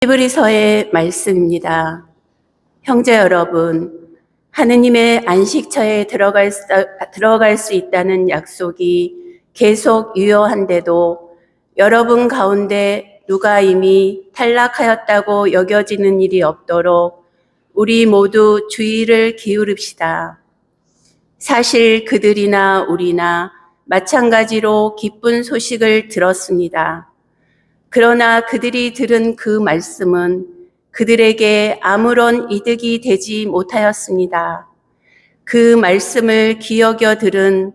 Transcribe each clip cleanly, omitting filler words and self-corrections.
히브리서의 말씀입니다. 형제 여러분, 하느님의 안식처에 들어갈 수 있다는 약속이 계속 유효한데도 여러분 가운데 누가 이미 탈락하였다고 여겨지는 일이 없도록 우리 모두 주의를 기울입시다. 사실 그들이나 우리나 마찬가지로 기쁜 소식을 들었습니다. 그러나 그들이 들은 그 말씀은 그들에게 아무런 이득이 되지 못하였습니다. 그 말씀을 기억여 들은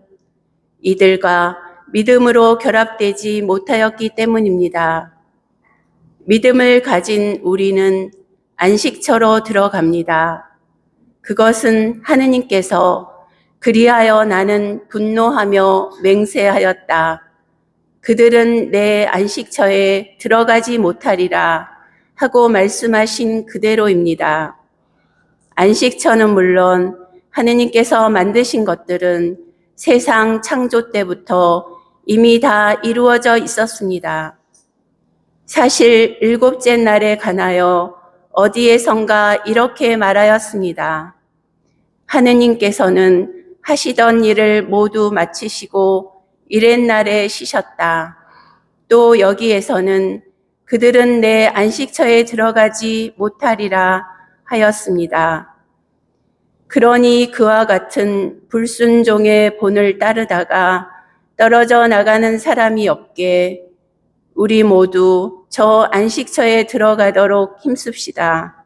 이들과 믿음으로 결합되지 못하였기 때문입니다. 믿음을 가진 우리는 안식처로 들어갑니다. 그것은 하느님께서 그리하여 나는 분노하며 맹세하였다. 그들은 내 안식처에 들어가지 못하리라 하고 말씀하신 그대로입니다. 안식처는 물론 하느님께서 만드신 것들은 세상 창조 때부터 이미 다 이루어져 있었습니다. 사실 7째 날에 관하여 어디에선가 이렇게 말하였습니다. 하느님께서는 하시던 일을 모두 마치시고 이렛날에 쉬셨다. 또 여기에서는 그들은 내 안식처에 들어가지 못하리라 하였습니다. 그러니 그와 같은 불순종의 본을 따르다가 떨어져 나가는 사람이 없게 우리 모두 저 안식처에 들어가도록 힘씁시다.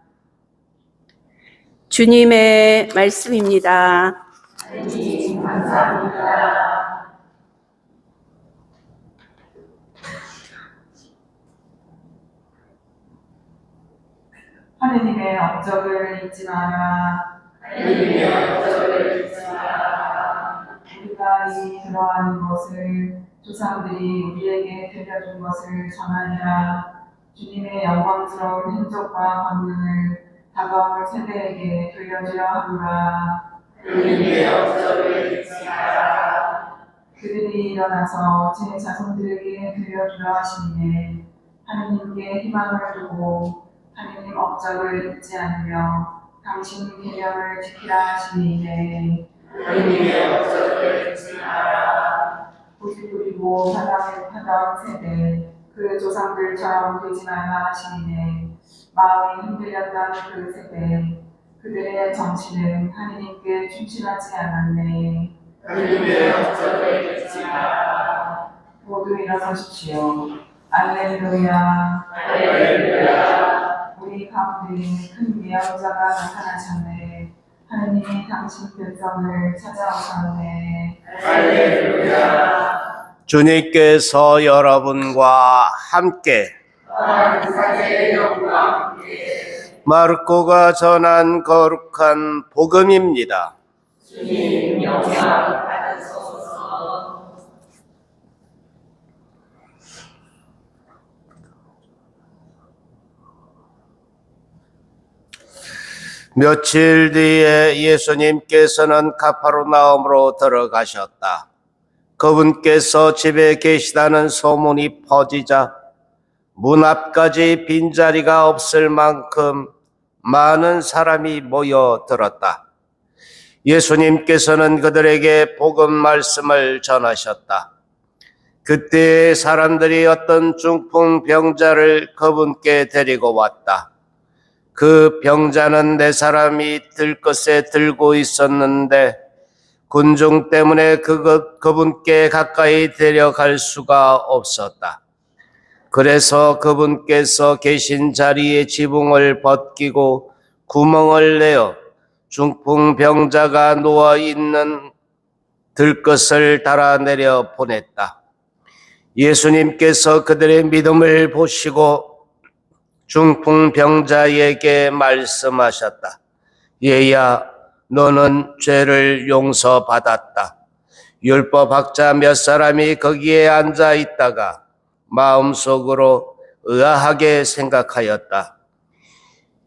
주님의 말씀입니다. 하나님 감사합니다. 하느님의 업적을 잊지 마라. 하느님의 업적을 잊지 마라. 우리가 이 들어가는 것을 조상들이 우리에게 들려준 것을 전하니라. 주님의 영광스러운 행적과 권능을 다가올 세대에게 들려주려 하노라. 하느님의 업적을 잊지 마라. 그들이 일어나서 제 자손들에게 들려주려 하시니 하느님께 희망을 두고 하느님 업적을 잊지 않으며 당신 계명을 지키라 하시니 하느님의 업적을 잊지 마라. 고집 부리고 바닥에 타던 세대 그 조상들처럼 되지 말라 하시니 마음이 흔들렸던 그 세대 그들의 정치는 하느님께 충실하지 않았네. 하느님의 업적을 잊지 마라. 모두 일어서십시오. 알렐루야. 알렐루야. 우리 가운데 큰 예언자가 나타나셨네. 하느님이 당신 백성을 찾아오셨네. 할렐루야. 주님께서 여러분과 함께 마르코가 전한 거룩한 복음입니다. 주님 영광 받으소서. 며칠 뒤에 예수님께서는 가파르나움으로 들어가셨다. 그분께서 집에 계시다는 소문이 퍼지자 문 앞까지 빈자리가 없을 만큼 많은 사람이 모여들었다. 예수님께서는 그들에게 복음 말씀을 전하셨다. 그때 사람들이 어떤 중풍 병자를 그분께 데리고 왔다. 그 병자는 4사람이 들것에 들고 있었는데 군중 때문에 그분께 가까이 데려갈 수가 없었다. 그래서 그분께서 계신 자리에 지붕을 벗기고 구멍을 내어 중풍 병자가 누워있는 들것을 달아내려 보냈다. 예수님께서 그들의 믿음을 보시고 중풍 병자에게 말씀하셨다. 얘야, 너는 죄를 용서받았다. 율법학자 몇 사람이 거기에 앉아 있다가 마음속으로 의아하게 생각하였다.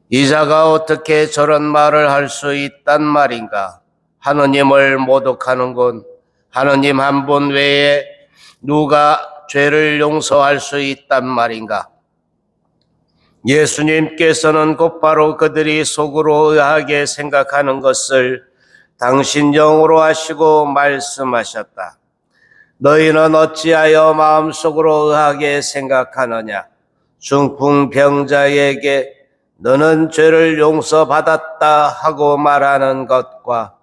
이 자가 어떻게 저런 말을 할 수 있단 말인가? 하느님을 모독하는군. 하느님 한 분 외에 누가 죄를 용서할 수 있단 말인가? 예수님께서는 곧바로 그들이 속으로 의하게 생각하는 것을 당신 영으로 하시고 말씀하셨다. 너희는 어찌하여 마음속으로 의하게 생각하느냐? 중풍병자에게 너는 죄를 용서받았다 하고 말하는 것과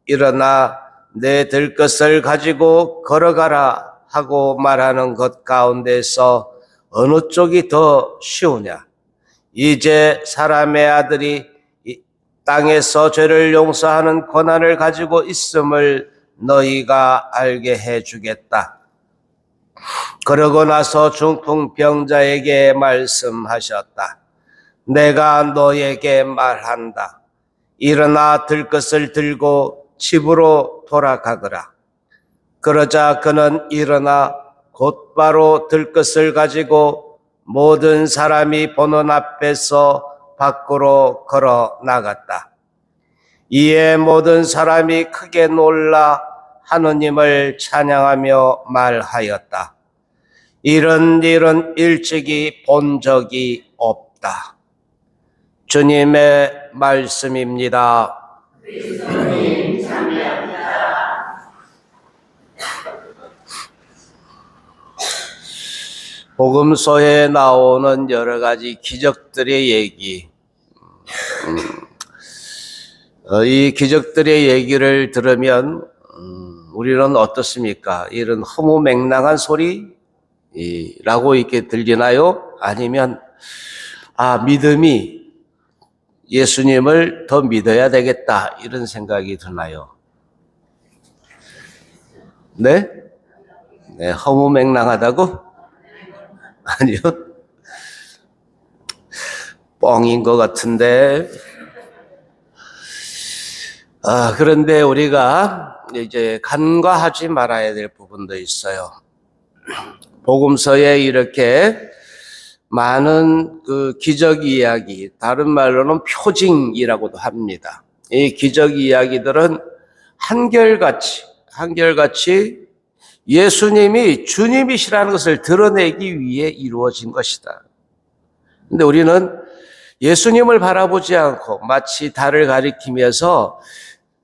일어나 내 들것을 가지고 걸어가라 하고 말하는 것 가운데서 어느 쪽이 더 쉬우냐? 이제 사람의 아들이 이 땅에서 죄를 용서하는 권한을 가지고 있음을 너희가 알게 해주겠다. 그러고 나서 중풍병자에게 말씀하셨다. 내가 너에게 말한다. 일어나 들것을 들고 집으로 돌아가거라. 그러자 그는 일어나 곧바로 들것을 가지고 모든 사람이 보는 앞에서 밖으로 걸어 나갔다. 이에 모든 사람이 크게 놀라 하느님을 찬양하며 말하였다. 이런 일은 일찍이 본 적이 없다. 주님의 말씀입니다. 복음서에 나오는 여러 가지 기적들의 얘기, 이 기적들의 얘기를 들으면 우리는 어떻습니까? 이런 허무맹랑한 소리라고 이렇게 들리나요? 아니면 믿음이 예수님을 더 믿어야 되겠다 이런 생각이 드나요? 네? 네, 허무맹랑하다고? 아니요. 뻥인 것 같은데. 그런데 우리가 이제 간과하지 말아야 될 부분도 있어요. 복음서에 이렇게 많은 그 기적 이야기, 다른 말로는 표징이라고도 합니다. 이 기적 이야기들은 한결같이 예수님이 주님이시라는 것을 드러내기 위해 이루어진 것이다. 근데 우리는 예수님을 바라보지 않고 마치 달을 가리키면서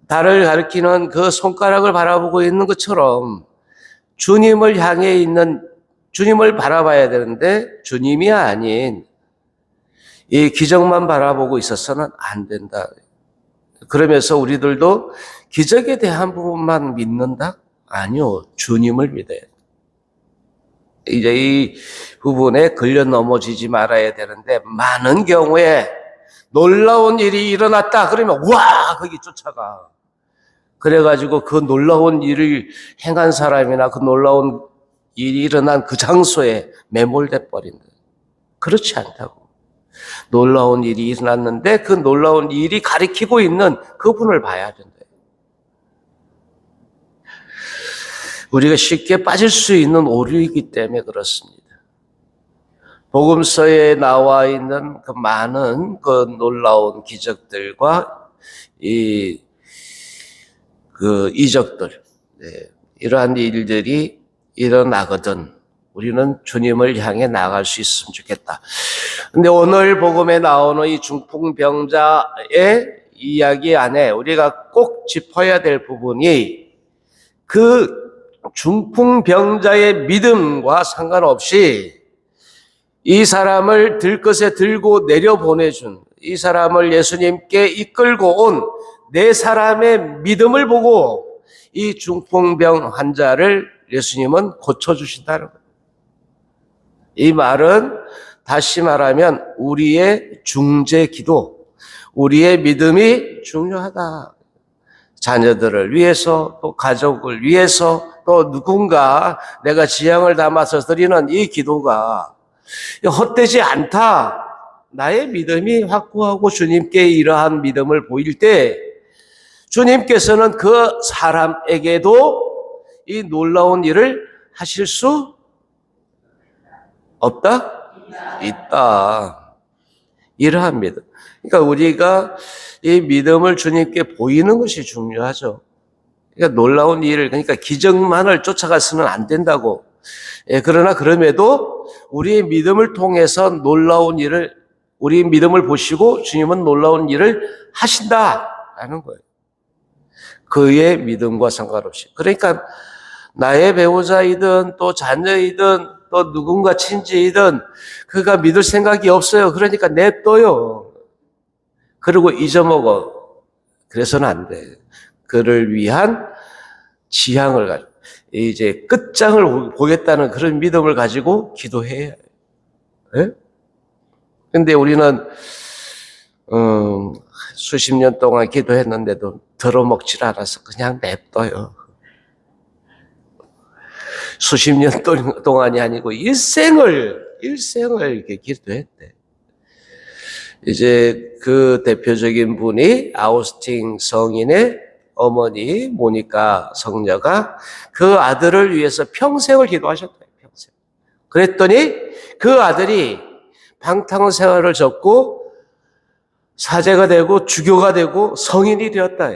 달을 가리키는 그 손가락을 바라보고 있는 것처럼 주님을 향해 있는 주님을 바라봐야 되는데 주님이 아닌 이 기적만 바라보고 있어서는 안 된다. 그러면서 우리들도 기적에 대한 부분만 믿는다? 아니요. 주님을 믿어야 돼요. 이제 이 부분에 걸려 넘어지지 말아야 되는데 많은 경우에 놀라운 일이 일어났다 그러면 와 거기 쫓아가. 그래가지고 그 놀라운 일을 행한 사람이나 그 놀라운 일이 일어난 그 장소에 매몰돼 버린다. 그렇지 않다고. 놀라운 일이 일어났는데 그 놀라운 일이 가리키고 있는 그분을 봐야 된다. 우리가 쉽게 빠질 수 있는 오류이기 때문에 그렇습니다. 복음서에 나와 있는 그 많은 그 놀라운 기적들과 그 이적들, 이러한 일들이 일어나거든 우리는 주님을 향해 나아갈 수 있으면 좋겠다. 근데 오늘 복음에 나오는 이 중풍병자의 이야기 안에 우리가 꼭 짚어야 될 부분이 그 중풍병자의 믿음과 상관없이 이 사람을 들것에 들고 내려보내준 이 사람을 예수님께 이끌고 온 네 사람의 믿음을 보고 이 중풍병 환자를 예수님은 고쳐주신다는 거예요. 이 말은 다시 말하면 우리의 중재 기도, 우리의 믿음이 중요하다. 자녀들을 위해서 또 가족을 위해서 또 누군가 내가 지향을 담아서 드리는 이 기도가 헛되지 않다. 나의 믿음이 확고하고 주님께 이러한 믿음을 보일 때 주님께서는 그 사람에게도 이 놀라운 일을 하실 수 없다? 있다. 이러한 믿음. 그러니까 우리가 이 믿음을 주님께 보이는 것이 중요하죠. 그러니까 놀라운 일을, 그러니까 기적만을 쫓아가서는 안 된다고. 그러나 그럼에도 우리의 믿음을 통해서 놀라운 일을 우리 믿음을 보시고 주님은 놀라운 일을 하신다라는 거예요. 그의 믿음과 상관없이. 그러니까 나의 배우자이든 또 자녀이든 또 누군가 친지이든 그가 믿을 생각이 없어요. 그러니까 냅둬요. 그리고 잊어먹어. 그래서는 안 돼. 그를 위한 지향을 가지고 이제 끝장을 보겠다는 그런 믿음을 가지고 기도해야 해요. 근데 우리는 수십 년 동안 기도했는데도 들어먹질 않아서 그냥 냅둬요. 수십 년 동안이 아니고 일생을 이렇게 기도했대. 이제 그 대표적인 분이 아우스틴 성인의 어머니 모니카 성녀가 그 아들을 위해서 평생을 기도하셨대요. 평생. 그랬더니 그 아들이 방탕 생활을 접고 사제가 되고 주교가 되고 성인이 되었다.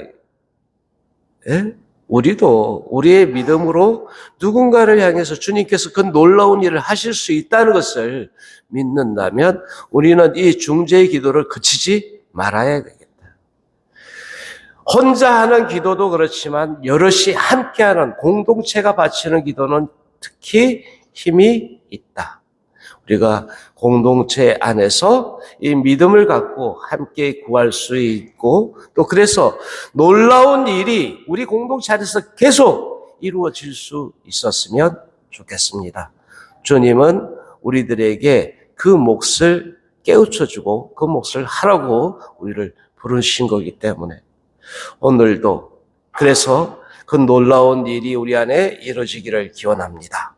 예? 우리도 우리의 믿음으로 누군가를 향해서 주님께서 그 놀라운 일을 하실 수 있다는 것을 믿는다면 우리는 이 중재의 기도를 그치지 말아야 되겠다. 혼자 하는 기도도 그렇지만 여럿이 함께하는 공동체가 바치는 기도는 특히 힘이 있다. 우리가 공동체 안에서 이 믿음을 갖고 함께 구할 수 있고 또 그래서 놀라운 일이 우리 공동체 안에서 계속 이루어질 수 있었으면 좋겠습니다. 주님은 우리들에게 그 몫을 깨우쳐주고 그 몫을 하라고 우리를 부르신 거기 때문에 오늘도 그래서 그 놀라운 일이 우리 안에 이루어지기를 기원합니다.